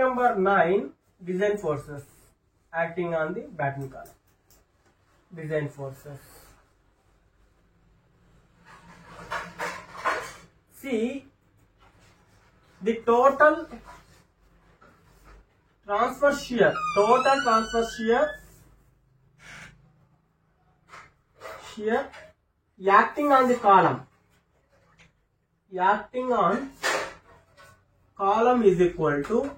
number 9, design forces acting on the batten column. Design forces. See, the total transfer shear, acting on the column, is equal to,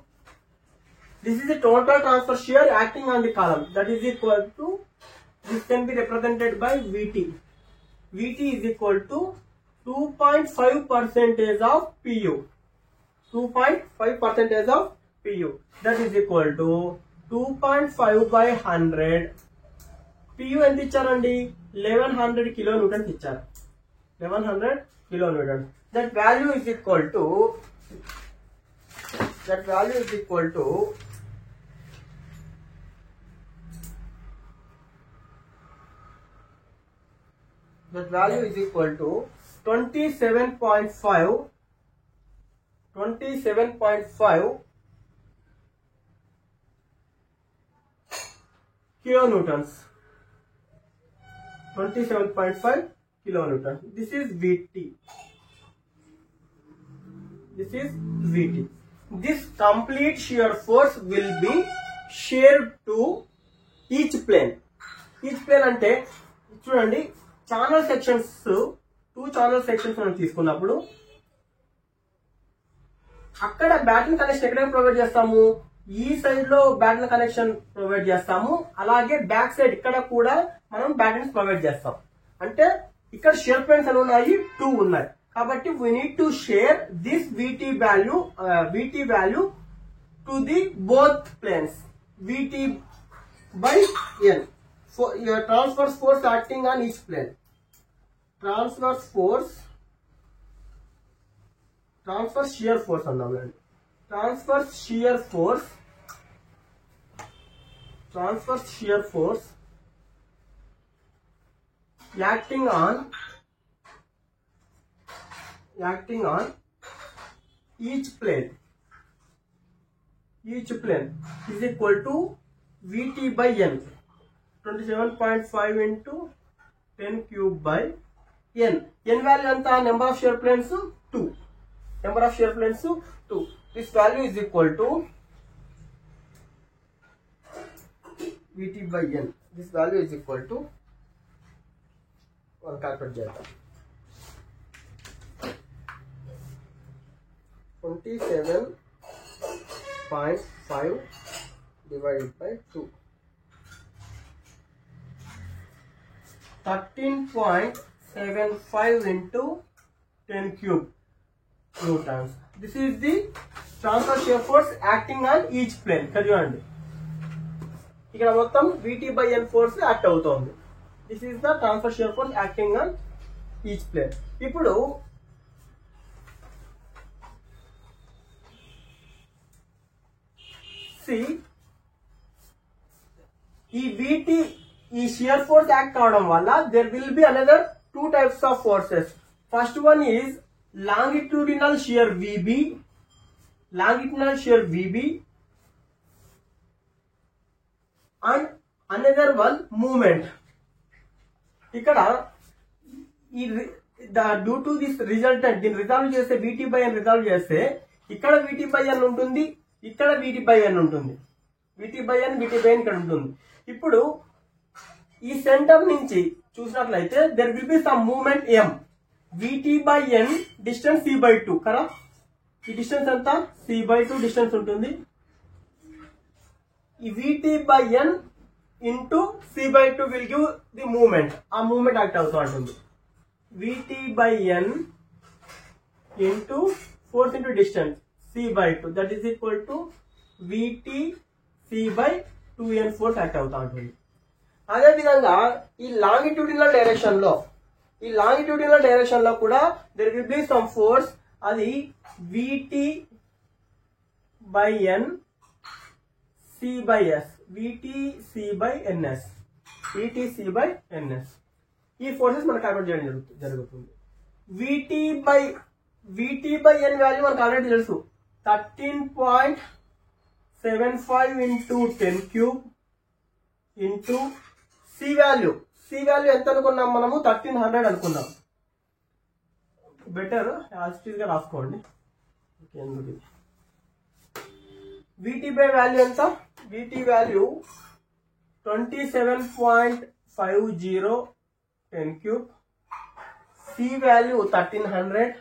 this is the total transfer shear acting on the column, that is equal to, this can be represented by Vt. Vt is equal to 2.5% of Pu. 2.5% of Pu. That is equal to 2.5 by 100. Pu ఎంత ఇచ్చారండి? 1100 kilonewtons ఇచ్చారు. 1100 kilonewtons. That value is equal to 27.5 kilonewtons. 27.5 kilonewtons. This is Vt. This complete shear force will be shared to each plane. Each plane అంటే చూడండి, channel sections, 2 channel sections మనం తీసుకున్నప్పుడు అక్కడ baton connection ఎక్కడ provide చేస్తాము? ఈ side లో baton connection provide చేస్తాము, అలాగే బ్యాక్ సైడ్ ఇక్కడ కూడా మనం బ్యాటన్స్ ప్రొవైడ్ చేస్తాం. అంటే ఇక్కడ షేర్ ప్లేన్స్ అని ఉన్నాయి, 2 ఉన్నాయి. కాబట్టి we need to share this Vt value to the both planes. Vt by N. For your transverse force acting on each plane. Transverse shear force అన్నాం. Transverse shear force acting on each plane is equal to Vt by N. 27.5 into 10 cube by N. N value anta? Number of shear planes 2. This value is equal to Vt by N. This value is equal to, one calculate చేద్దాం, 27.5 divided by 2. 13.75 into 10 cube newtons. This is the transfer shear force acting on each plane. చూడండి, ఇక్కడ మొత్తం Vt by N force act అవుతోంది. This is the transfer shear force acting on each plane. ఇప్పుడు see, ఈ Vt, ఈ shear force act అవడం వల్ల there will be another 2 types of forces. First one is longitudinal shear Vb, and another one movement. ఇక్కడ due to this resultant, దీన్ని resolve చేస్తే Vt by N resolve చేస్తే ఇక్కడ Vt by N ఉంటుంది, ఇక్కడ Vt by N ఉంటుంది. Vt by N ఇక్కడ ఉంటుంది. ఇప్పుడు ఈ సెంటర్ నుంచి చూసినట్లయితే there will be some movement M. Vt by N distance c/2 కదా, ఈ డిస్టెన్స్ ఎంత? c/2 డిస్టెన్స్ ఉంటుంది. ఈ Vt by N into c/2 will give the movement. ఆ మూమెంట్ యాక్ట్ అవుతూ ఉంటుంది. Vt by N into force into distance c/2, that is equal to Vt c/2N force act అవుతూ ఉంటుంది. అదే విధంగా ఈ లాంగిట్యూడినల్ డైరెక్షన్ లో కూడా there will be some force, అది Vt by N c/S, Vt c/Ns. ఈ ఫోర్సెస్ మనకు క్యాల్కులేట్ చేయడం జరుగుతుంది. Vt by N వాల్యూ మనకు ఆల్రెడీ తెలుసు, 13.75 75 into 10 cube into C value. C value ఎంత అనుకున్నాం మనము? 1300 అనుకున్నాం. బెటర్ యాజిటీస్గా రాసుకోండి. ఎందుకు VT by వాల్యూ ఎంత? VT value 27.50 10 cube. C value 1300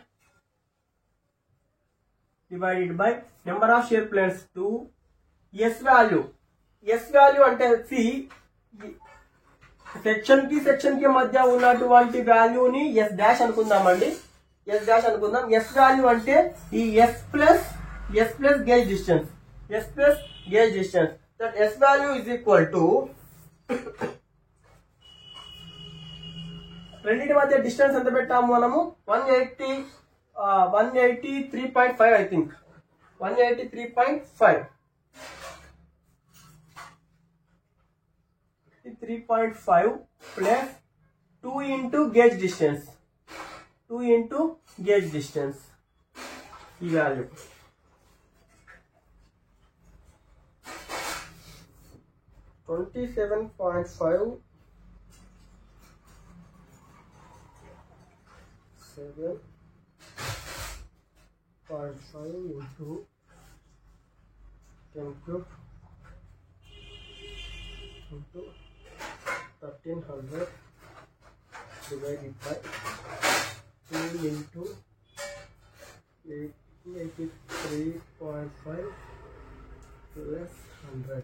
divided by number of shear planes 2. S value అంటే C సెక్షన్ కి మధ్య ఉన్నటువంటి వాల్యూని S డాష్ అనుకుందామండి. S డాష్ అనుకుందాం. S వాల్యూ అంటే ఈ S plus gauge distance. That S value is equal to రెండింటి మధ్య డిస్టెన్స్ ఎంత పెట్టాము మనము? 183.5 I think. 183.5 3.5 plus 2 into gauge distance. ఈ value 27.5 7.5 into 10 cube into 1300 divided by 2 into 83.5 plus 100.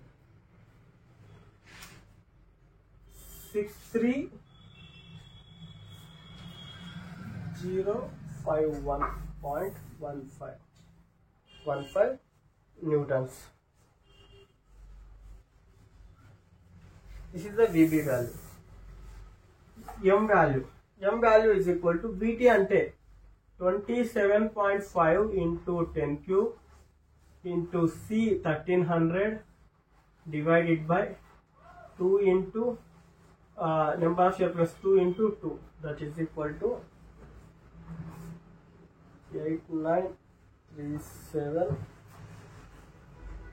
63051.15 newtons. This is the VB value. M value is equal to VT ante 27.5 into 10 cube into C 1300 divided by 2 into number of shear plus 2 into 2, that is equal to 8937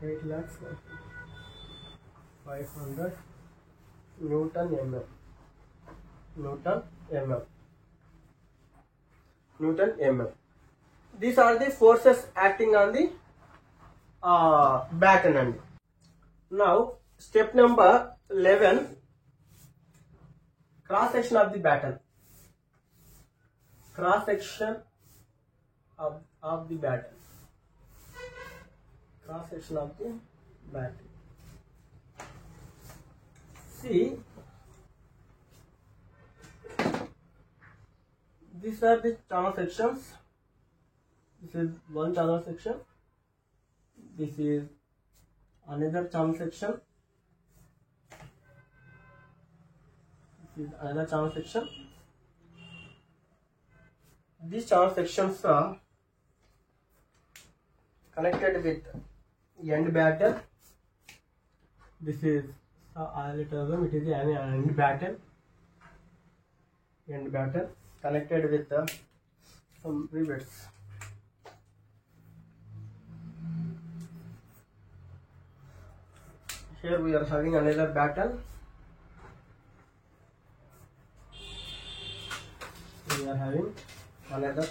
8,05,500 Newton mm. These are the forces acting on the batten. And now step number 11, cross section of the batten. Cross section of the batten. Cross section of the batten. See, these are the channel sections. This is one channel section. This is another channel section. This is another channel section. These channel sections are connected with end batten. This is it is an end batten connected with some rivets. Here we are having another batten. We are having another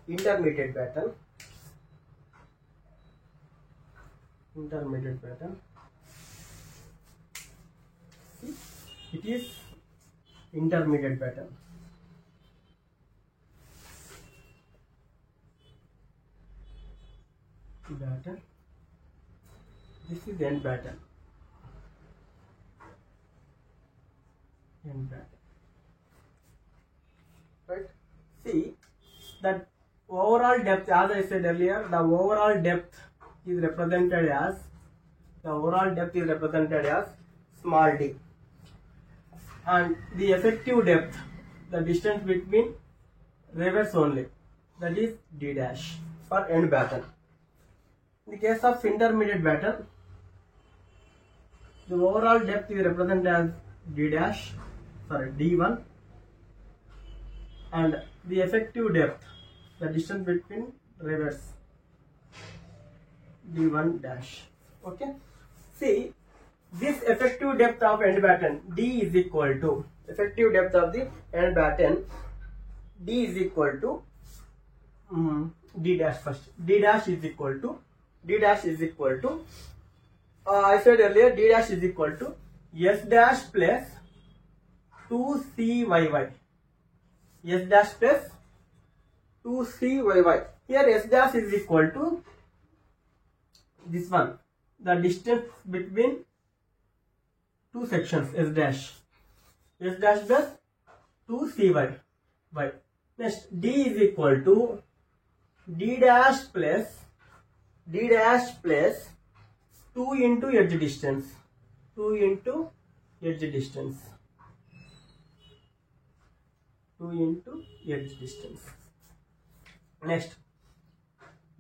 intermediate batten. It is intermediate batten. This is end batten. Right? See that overall depth, as I said earlier, the overall depth is represented as small d, and the effective depth, the distance between rivets only, that is d dash for end batten. In the case of intermediate batten, the overall depth is represented as d1, and the effective depth, the distance between rivets, d1 dash. Okay. See, this effective depth of end batten D is equal to effective depth of the end batten D is equal to D dash first. D dash is equal to I said earlier D dash is equal to S dash plus 2CYY. S dash plus 2CYY. Here S dash is equal to this one, the distance between two sections, S dash plus 2CY. Next, D is equal to D dash plus 2 into edge distance. 2 into edge distance. Next,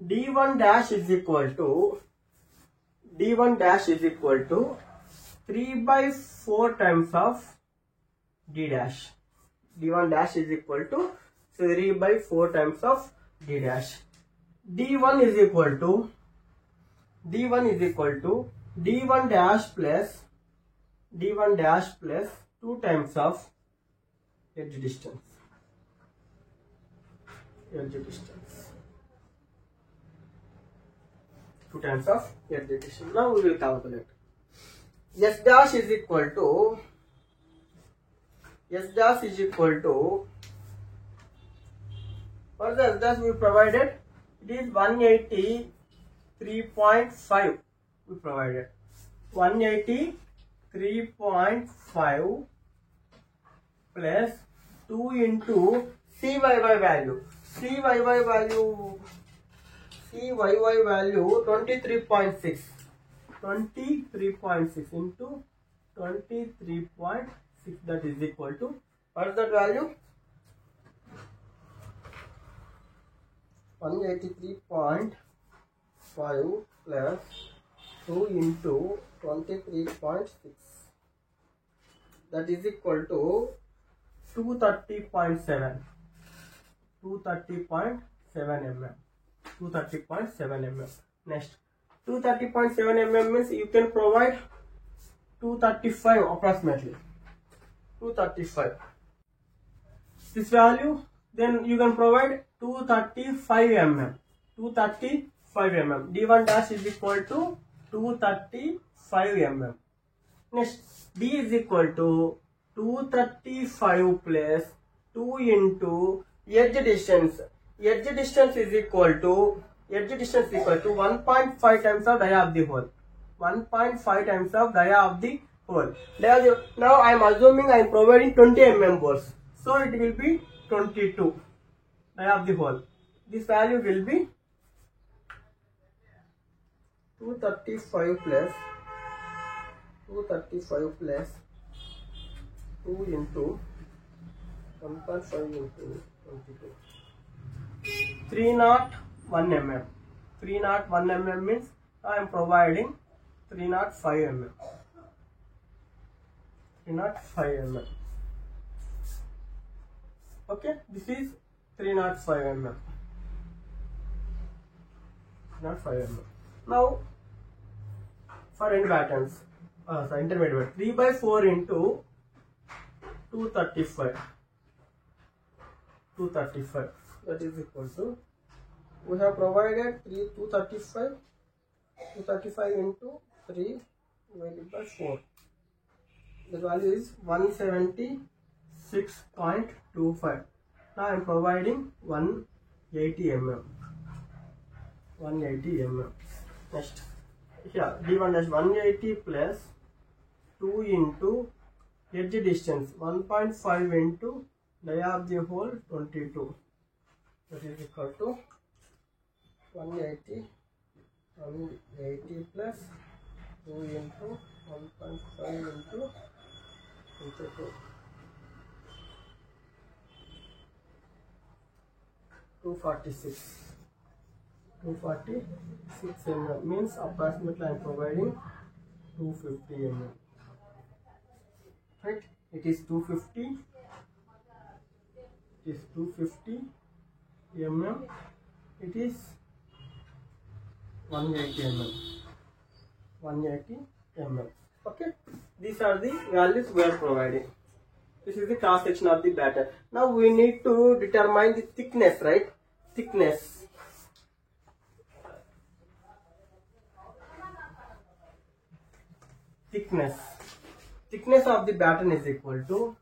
D1 dash is equal to 3/4 times of D dash. D1 dash is equal to 3/4 times of D dash. D1 is equal to D1 dash plus 2 times of edge distance. 2 times of edge distance. Now we will calculate. S dash is equal to for the S dash we provided, it is 183.5. we provided 183.5 plus 2 into CYY value. CYY value 23.6. 23.6 into 23.6, that is equal to, what is that value? 183.5 plus 2 into 23.6, that is equal to 230.7 mm. 230.7 mm. Next, 230.7 mm means you can provide 235 approximately. 235. This value, then you can provide 235 mm. 235 mm. D1 dash is equal to 235 mm. Next, D is equal to 235 plus 2 into edge distance. Edge distance is equal to 1.5 times of dia of the hole. 1.5 times of dia of the hole. Now I am assuming I am providing 20 mm bores, so it will be 22 dia of the hole. This value will be 235 plus 2 into 1.5 into 22. 301 mm. 301 mm means I am providing 305 mm. 305 mm. Okay, this is 305 mm. 305 mm. Now, for end battens, intermediate, 3/4 into 235. That is equal to, we have provided 235 into 3 divided by 4. The value is 176.25. Now I am providing 180 mm. 180 mm. Next, here D1 dash 180 plus 2 into edge distance 1.5 into dia of the hole 22. That is equal to 180 plus 2 into 1.5 into 22. 246 mm means approximately I am providing 250 mm. Right? It is 250 mm. It is 180 mm. 180 mm. Okay, these are the values we are providing. This is the cross section of the batten. Now we need to determine the thickness, right? Thickness. Thickness of the batten is equal to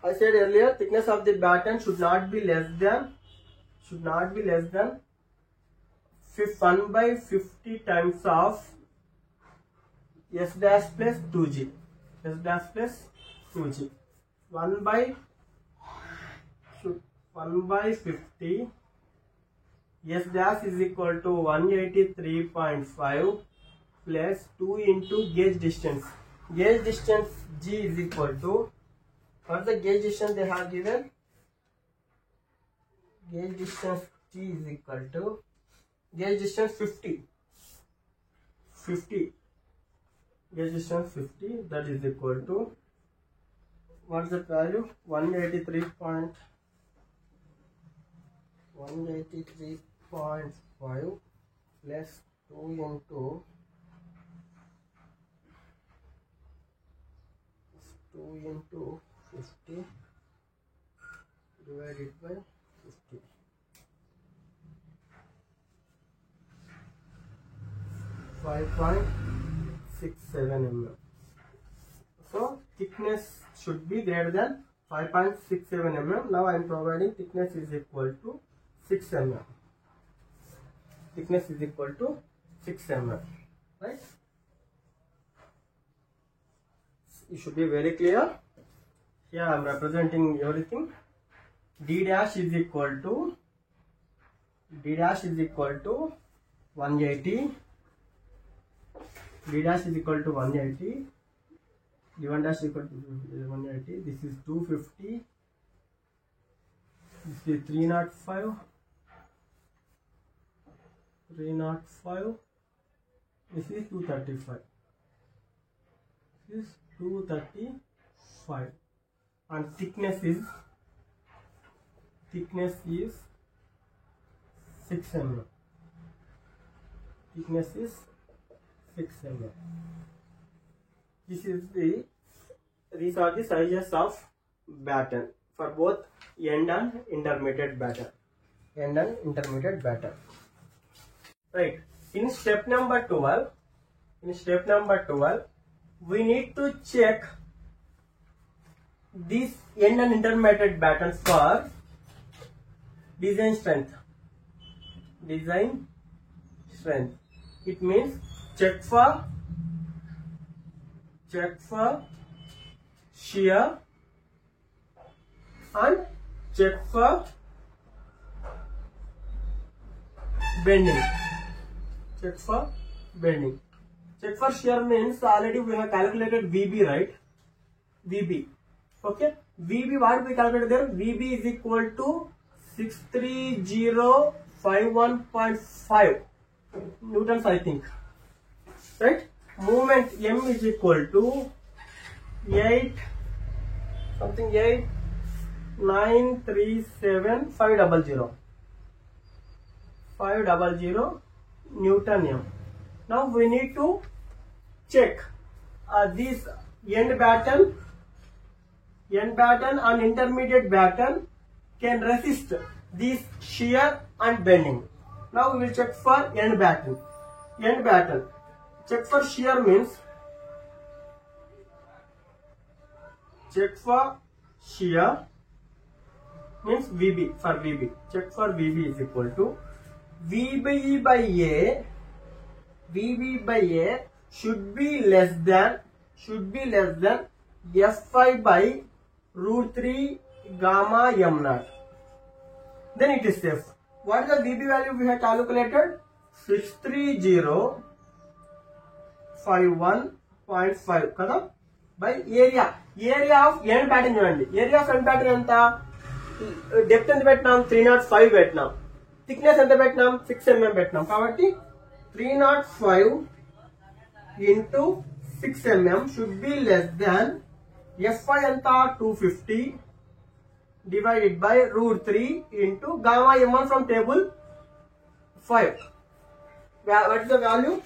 I said earlier, thickness of the batten should not be less than 1/50 times of S dash plus 2G. 1/50 S dash is equal to 183.5 plus 2 into gauge distance. Gauge distance G is equal to, what's the gauge distance they have given? Gauge distance G is equal to gauge distance 50. Gauge distance 50, that is equal to, what's the value? 183.5 plus 2 into 50 divided by 50. 5.67 mm. So thickness should be greater than 5.67 mm. Now I am providing thickness is equal to 6 mm. Thickness is equal to 6 mm. Right? It should be very clear. Here I am representing everything. D dash is equal to 180. D dash is equal to 180. D1 dash is equal to 180. This is 250. This is 305. This is 235. This is 235. And thickness is 6 mm. Thickness is 6 mm. These are the sizes of batten for both end and intermediate batten. Right. In step number 12, we need to check these end and intermediate battens for design strength. It means check for shear and check for bending. Check for shear means already we have calculated VB, right? VB. Okay. VB, what we calculated there? VB is equal to 63051.5 newtons, I think. Right? Moment M is equal to 8937500 Newton M. Now we need to check this end batten and intermediate batten can resist this shear and bending. Now we will check for end batten. Check for shear means VB. For VB, check for VB is equal to VB by A should be less than F5 by √3 gamma m naught. Then it is safe. What is the VB value we have calculated? 63051.5 kada by area of end batten చూడండి. Area of end batten ఎంత? Depth ఎంత పెట్టినాం? 305 పెట్టినాం. Thickness ఎంత పెట్టినాం? 6 mm పెట్టినాం. కాబట్టి 305 into 6 mm should be less than Fy anta 250 divided by √3 into gamma m1 from table 5. What is the value?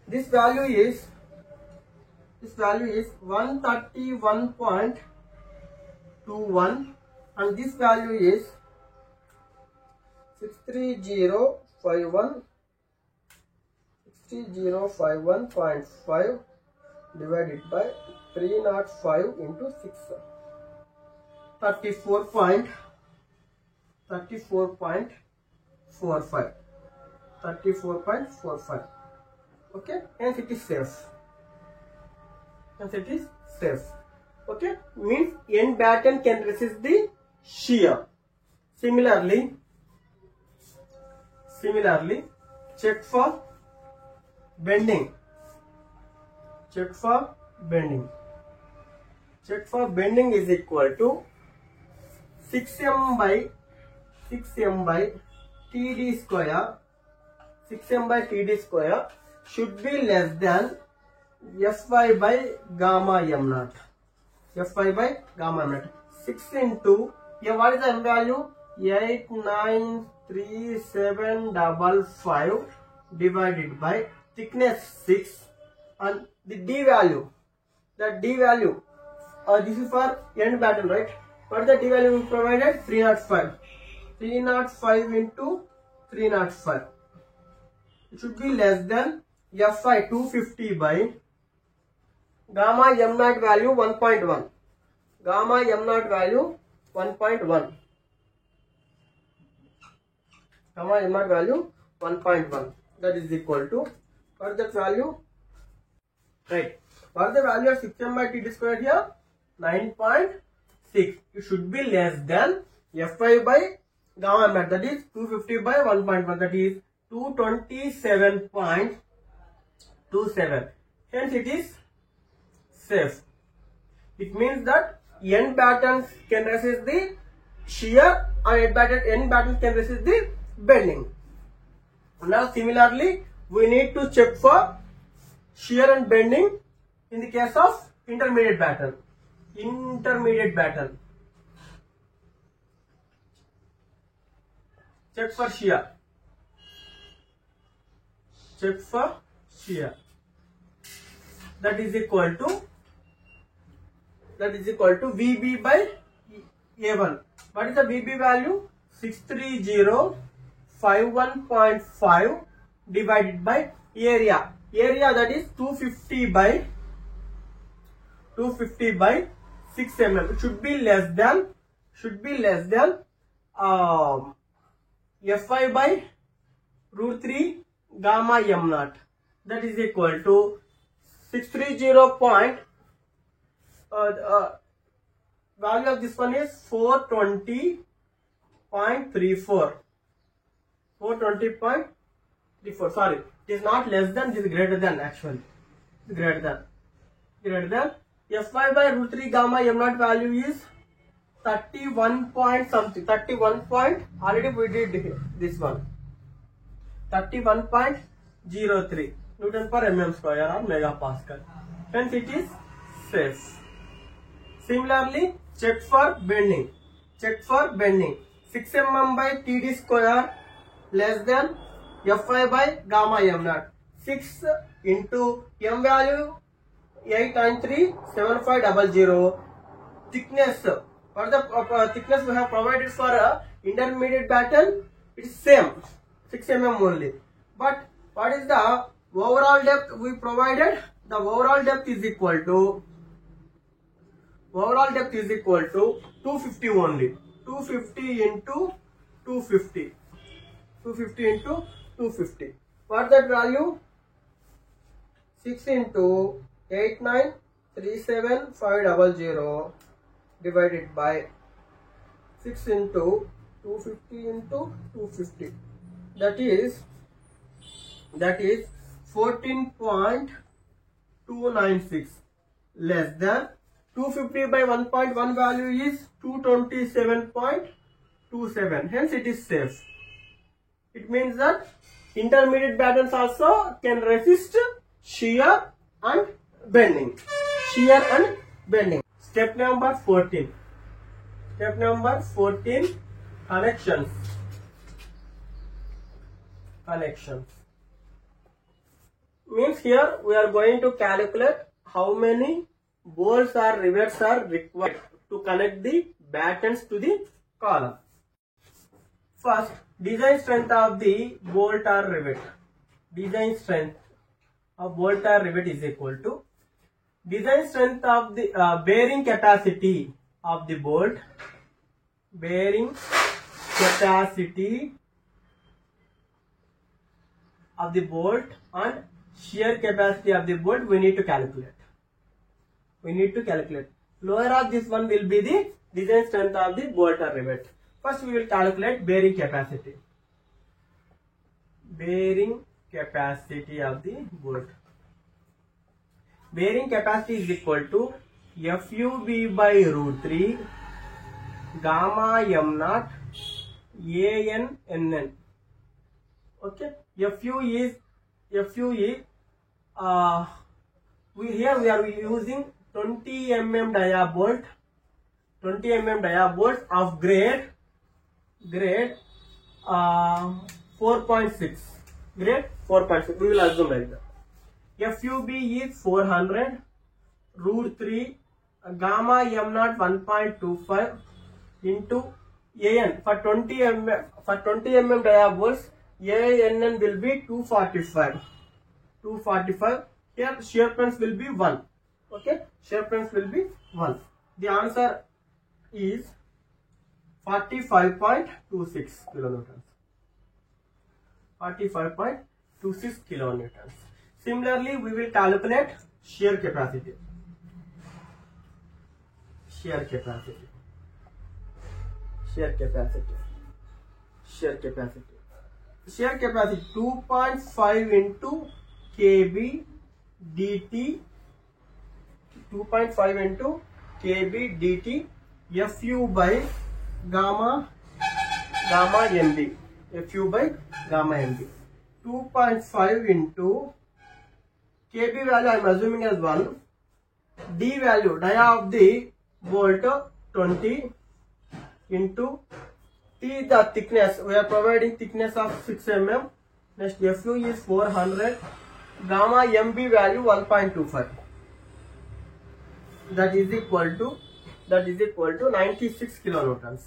This value is 131.21 and this value is 63051.5 divided by 305 into 6. 34.45. Okay, hence it is safe. Okay, means end batten can resist the shear. Similarly, check for bending. Check for bending is equal to 6m by TD square. 6m by TD square should be less than Fy by gamma m naught. 6 into, here what is the m value? 893,755 divided by thickness 6 and the D value. This is for end batten, right? What is the D value we provided? 305. 305 into 305. It should be less than Fy 250 by gamma m naught value 1.1. Gamma m naught value 1.1. Gamma m naught value 1.1. That is equal to, what is that value? Right. What is the value of 6m by TD squared here? 9.6. It should be less than Fy by gamma m naught, that is 250 by 1.1, that is 227.27. Hence it is safe. It means that end battens can resist the shear and end battens can resist the bending. Now similarly, we need to check for shear and bending in the case of intermediate batten. Check for shear. That is equal to VB by A1. What is the VB value? 63051.5 divided by area. That is 250 by 6 mm. It should be less than Fy by √3 gamma m naught. That is equal to 630. Value of this one is 420.34. 420.34. Sorry, it is not less than, it is greater than actually. Greater than. Fy by √3 gamma m naught value is 31 point something. 31 point. Already we did this one. 31.03 Newton per mm square or megapascal. Hence it is safe. Similarly, check for bending. 6 mm by TD square less than Fy by gamma m naught. 6 into m value 893,7500. Thickness. What the thickness we have provided for a intermediate batten? It is same, 6 mm only. But what is the overall depth we provided? The overall depth is equal to 250 only. 250 into 250. 250 into 250. What is that value? 6 into 893,755 divided by 6 into 250 into 250. That is 14.296 less than 250 by 1.1 value is 227.27. Hence it is safe. It means that intermediate battens also can resist shear and bending. Shear and bending. Step number 14. Step number 14, connections. Connections. Means here we are going to calculate how many bolts or rivets are required to connect the battens to the column. First, design strength of the bolt or rivet. Design strength of bolt or rivet is equal to design strength of the bearing capacity of the bolt. Bearing capacity of the bolt and shear capacity of the bolt we need to calculate. Lower of this one will be the design strength of the bolt or rivet. First we will calculate bearing capacity. Bearing capacity of the bolt. Bearing capacity is equal to FUB by root 3 gamma m naught AN NN. Okay, FU is we are using 20 mm dia bolt, 20 mm dia bolt of grade 4.6. Grade 4.6. We will assume like that. FUB is 400 root 3 gamma m naught 1.25 into AN for 20 mm dia bolts. ANN will be 245. Here shear strength will be 1. Okay, shear strength will be 1. The answer is 45.26 kilonewtons. 45.26 kilonewtons. Similarly, we will calculate shear capacity. Shear capacity 2.5 into kb dt. 2.5 into kb dt fu by gamma mb. Fu by gamma mb. 2.5 into kb value I am assuming as 1. D value, dia of the bolt 20 into T the thickness. We are providing thickness of 6 mm. Next Fu is 400. Gamma mb value 1.25. That is equal to 96 kilonewtons.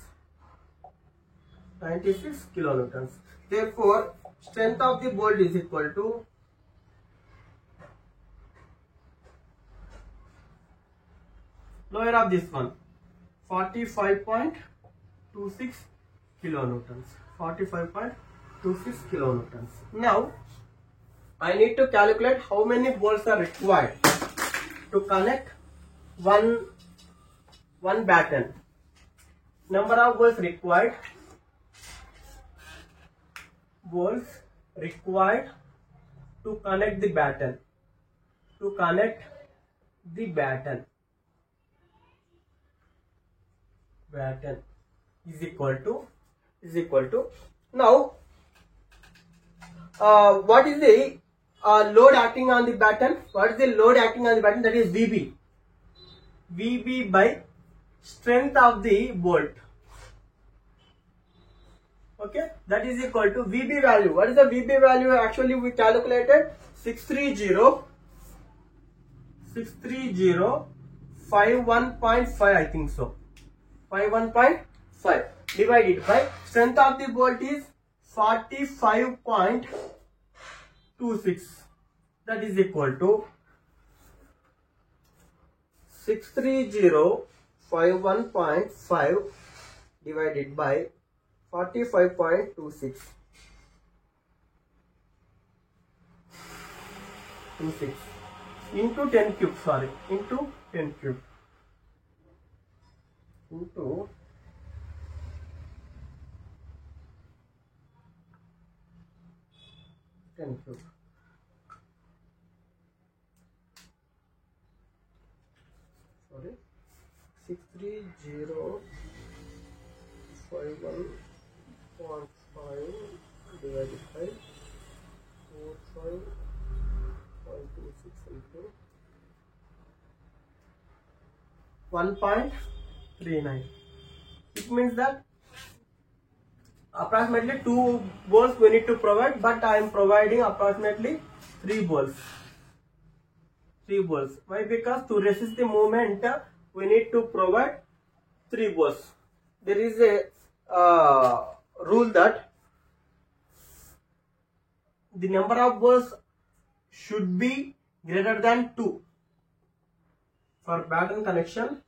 96 kilonewtons. Therefore, strength of the bolt is equal to lower of this one 45.26 kilonewtons. 45.26 kilonewtons. Now I need to calculate how many bolts are required to connect one batten. Number of bolts required. Bolts required to connect the batten. Batten is equal to now what is the load acting on the batten? What is the load acting on the batten? That is VB. VB by strength of the bolt. Okay, that is equal to VB value. What is the VB value? Actually we calculated 63051.5 I think so. 51.5 divided by strength of the bolt is 45.26. That is equal to 63051.5 divided by 45.26 into 10 cube. Sorry, into 10 cube. Into 10 cube. Sorry, 63051.5 divided by 0.26 into 1.39. It means that approximately 2 balls we need to provide, but I am providing approximately 3 balls. 3 balls. Why? Because to resist the movement, we need to provide 3 balls. There is a rule that the number of balls should be greater than 2 for baton connection.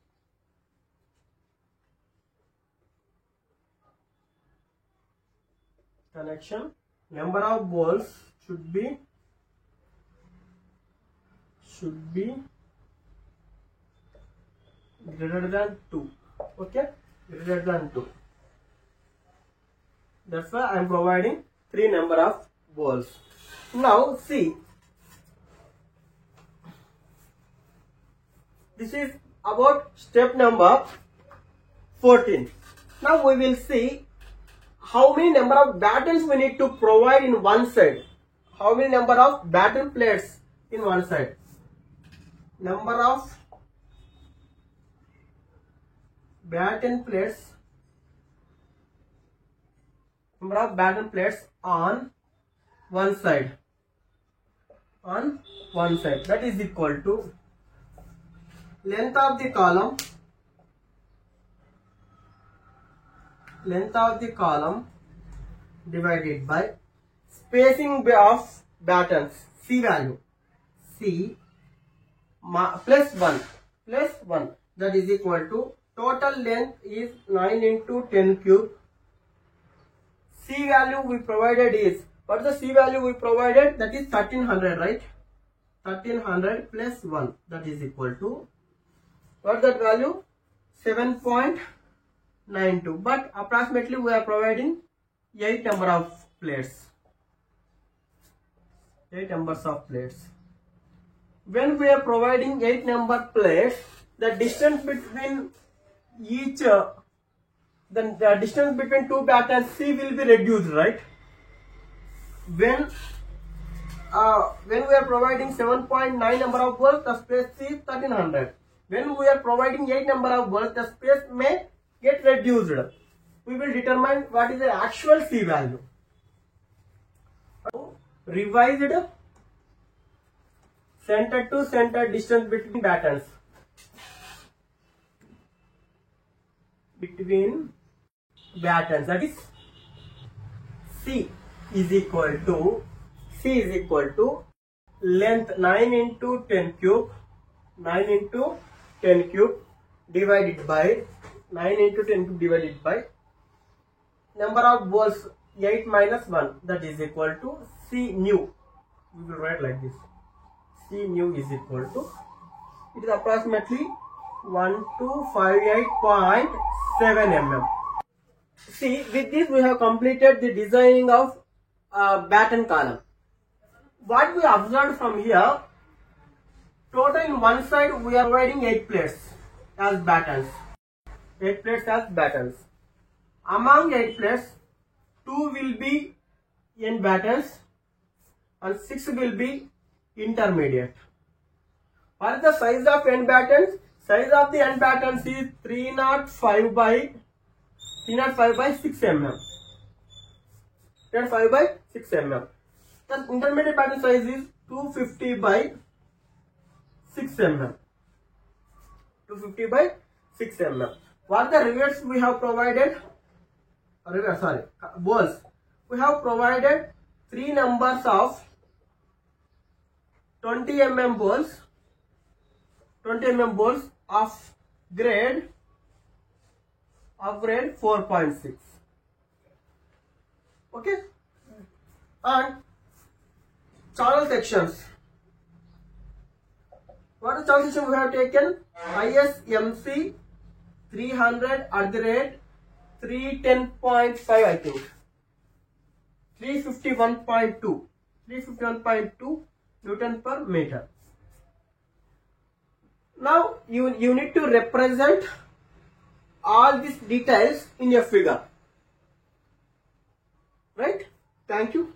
Number of balls should be greater than 2. Okay, greater than 2. That's why I am providing 3 number of balls. Now see, this is about step number 14. Now we will see how many number of batons we need to provide in one side. How many number of baton plates in one side. Number of baton plates. Number of baton plates on one side. That is equal to length of the column. Divided by spacing of batons, C value, C plus 1, that is equal to total length is 9 into 10 cube. C value we provided is, what is the C value we provided? That is 1300, right? 1300 plus 1, that is equal to, what is that value? 7.92. But approximately we are providing 8 number of plates. 8 numbers of plates. When we are providing 8 number plates, the distance between each, the distance between 2 batons C will be reduced, right? When we are providing 7.9 number of balls, the space is 1300. When we are providing 8 number of balls, the space may get reduced. We will determine what is the actual C value. Revised center to center distance between batons. That is C is equal to length 9 into 10 cube divided by number of balls 8 minus 1, that is equal to C nu. We will write like this. C nu is equal to, it is approximately 1258.7 mm. See, with this we have completed the designing of baton column. What we observed from here, total in one side we are providing 8 plates as batons. 8 plates as batons. Among 8 plates, 2 will be end batons and 6 will be intermediate. What is the size of end batons? Size of the end batons is 305 by 6 mm. 305 by 6 mm. The intermediate baton size is 250 by 6 mm. 250 by 6 mm. What the rivets we have provided? Balls. We have provided 3 numbers of 20 mm balls. 20 mm balls of grade 4.6. Okay. And channel sections. What is the channel section we have taken? ISMC 300 at the rate 310.5, I think. 351.2 Newton per meter. Now you need to represent all these details in your figure. Right? Thank you.